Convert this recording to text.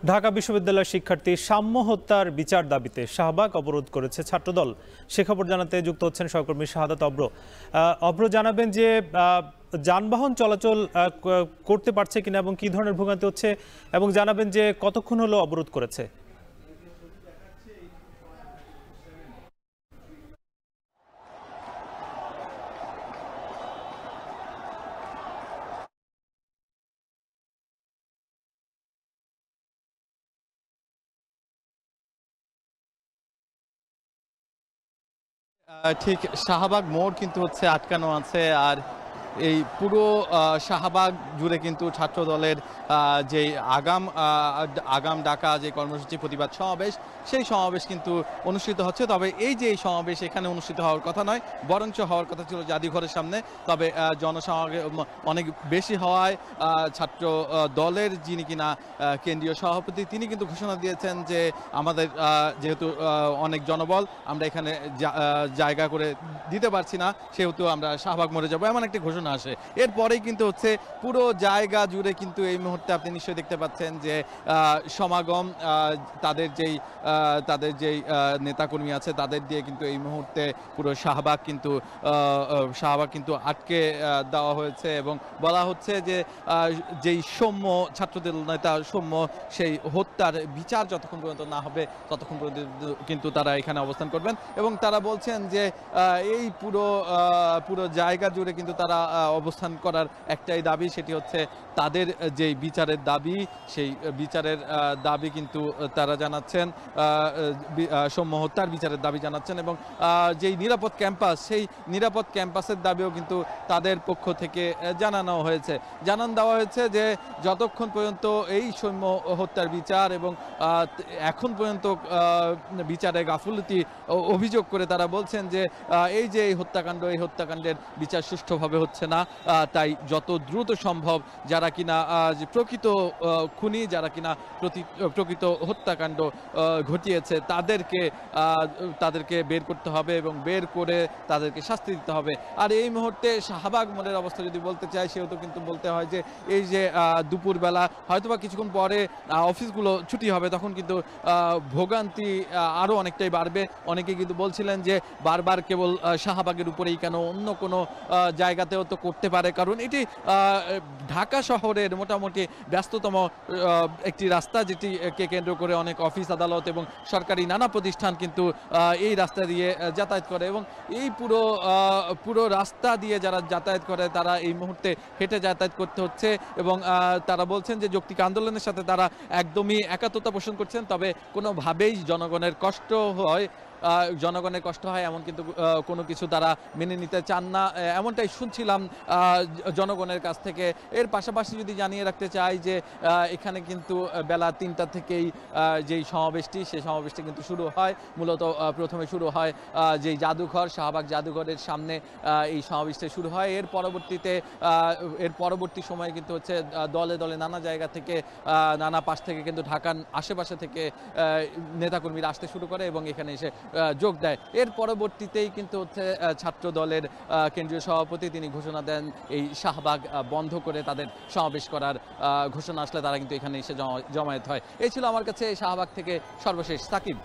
ঢাকা বিশ্ববিদ্যালয়ের শিক্ষার্থী সাম্য হত্যার বিচার দাবিতে শাহবাগ অবরোধ করেছে ছাত্রদল। সে খবর জানাতে যুক্ত হচ্ছেন সহকর্মী শাহাদাত অব্র। অব্র, জানাবেন যে যানবাহন চলাচল করতে পারছে কিনা এবং কি ধরনের ভোগান্তি হচ্ছে, এবং জানাবেন যে কতক্ষণ হলো অবরোধ করেছে। ঠিক শাহবাগ মোড় কিন্তু হচ্ছে আটকানো আছে। আর এই পুরো শাহবাগ জুড়ে কিন্তু ছাত্র দলের যে আগাম ডাকা যে কর্মসূচি প্রতিবাদ সমাবেশ, সেই সমাবেশ কিন্তু অনুষ্ঠিত হচ্ছে। তবে এই যে সমাবেশ এখানে অনুষ্ঠিত হওয়ার কথা নয়, বরঞ্চ হওয়ার কথা ছিল জাদুঘরের সামনে। তবে জনসমাগম অনেক বেশি হওয়ায় ছাত্র দলের যিনি কিনা কেন্দ্রীয় সভাপতি, তিনি কিন্তু ঘোষণা দিয়েছেন যে আমাদের যেহেতু অনেক জনবল, আমরা এখানে জায়গা করে দিতে পারছি না, সেহেতু আমরা শাহবাগ মোড়ে যাবো, এমন একটি ঘোষণা আসে। এরপরেই কিন্তু হচ্ছে পুরো জায়গা জুড়ে কিন্তু এই মুহূর্তে আপনি নিশ্চয়ই দেখতে পাচ্ছেন যে সমাগম, তাদের যেই নেতাকর্মী আছে তাদের দিয়ে কিন্তু এই মুহূর্তে পুরো শাহবাগ কিন্তু আটকে দেওয়া হয়েছে। এবং বলা হচ্ছে যে যেই সৌম্য ছাত্রদল নেতা সৌম্য, সেই হত্যার বিচার যতক্ষণ পর্যন্ত না হবে ততক্ষণ পর্যন্ত কিন্তু তারা এখানে অবস্থান করবেন। এবং তারা বলছেন যে এই পুরো জায়গা জুড়ে কিন্তু তারা অবস্থান করার একটাই দাবি, সেটি হচ্ছে তাদের যে বিচারের দাবি, সেই বিচারের দাবি কিন্তু তারা জানাচ্ছেন, সৌম্য হত্যার বিচারের দাবি জানাচ্ছেন। এবং যেই নিরাপদ ক্যাম্পাস, সেই নিরাপদ ক্যাম্পাসের দাবিও কিন্তু তাদের পক্ষ থেকে জানান দেওয়া হয়েছে যে যতক্ষণ পর্যন্ত এই সৌম্য হত্যার বিচার এবং এখন পর্যন্ত বিচারে গাফিলতি অভিযোগ করে তারা বলছেন যে এই যে এই হত্যাকাণ্ডের বিচার সুষ্ঠুভাবে হচ্ছে না, তাই যত দ্রুত সম্ভব যারা কিনা প্রকৃত খুনি, যারা কিনা প্রকৃত হত্যাকাণ্ড ঘটিয়েছে তাদেরকে বের করতে হবে এবং বের করে তাদেরকে শাস্তি দিতে হবে। আর এই মুহূর্তে শাহবাগ মোড়ের অবস্থা যদি বলতে চাই, সেহেতু কিন্তু বলতে হয় যে এই যে দুপুরবেলা হয়তোবা কিছুক্ষণ পরে অফিসগুলো ছুটি হবে, তখন কিন্তু ভোগান্তি আরও অনেকটাই বাড়বে। অনেকে কিন্তু বলছিলেন যে বারবার কেবল শাহবাগের উপরেই কেন, অন্য কোনো জায়গাতেও তো করতে পারে, কারণ এটি ঢাকা শহরের মোটামুটি ব্যস্ততম একটি রাস্তা, যেটিকে কেন্দ্র করে অনেক অফিস আদালত এবং সরকারি নানা প্রতিষ্ঠান কিন্তু এই রাস্তা দিয়ে যাতায়াত করে। এবং এই পুরো রাস্তা দিয়ে যারা যাতায়াত করে তারা এই মুহূর্তে হেঁটে যাতায়াত করতে হচ্ছে। এবং তারা বলছেন যে যৌক্তিক আন্দোলনের সাথে তারা একদমই একাত্মতা পোষণ করছেন, তবে কোনোভাবেই জনগণের কষ্ট হয় এমন কিন্তু কোনো কিছু তারা মেনে নিতে চান না, এমনটাই শুনছিলাম জনগণের কাছ থেকে। এর পাশাপাশি যদি জানিয়ে রাখতে চাই যে এখানে কিন্তু বেলা 3টা থেকেই যেই সমাবেশটি, সেই সমাবেশটি কিন্তু শুরু হয়। মূলত প্রথমে শুরু হয় যেই শাহবাগ জাদুঘরের সামনে এই সমাবেশটি শুরু হয়। এর পরবর্তী সময়ে কিন্তু হচ্ছে দলে দলে নানা জায়গা থেকে, নানা পাশ থেকে কিন্তু ঢাকার আশেপাশে থেকে নেতাকর্মীরা আসতে শুরু করে এবং এখানে এসে যোগ দেয়। এর পরবর্তীতেই কিন্তু হচ্ছে ছাত্র দলের কেন্দ্রীয় সভাপতি, তিনি ঘোষণা দেন এই শাহবাগ বন্ধ করে তাদের সমাবেশ করার ঘোষণা আসলে তারা কিন্তু এখানে এসে জমায়েত হয়। এই ছিল আমার কাছে শাহবাগ থেকে সর্বশেষ। সাকিব।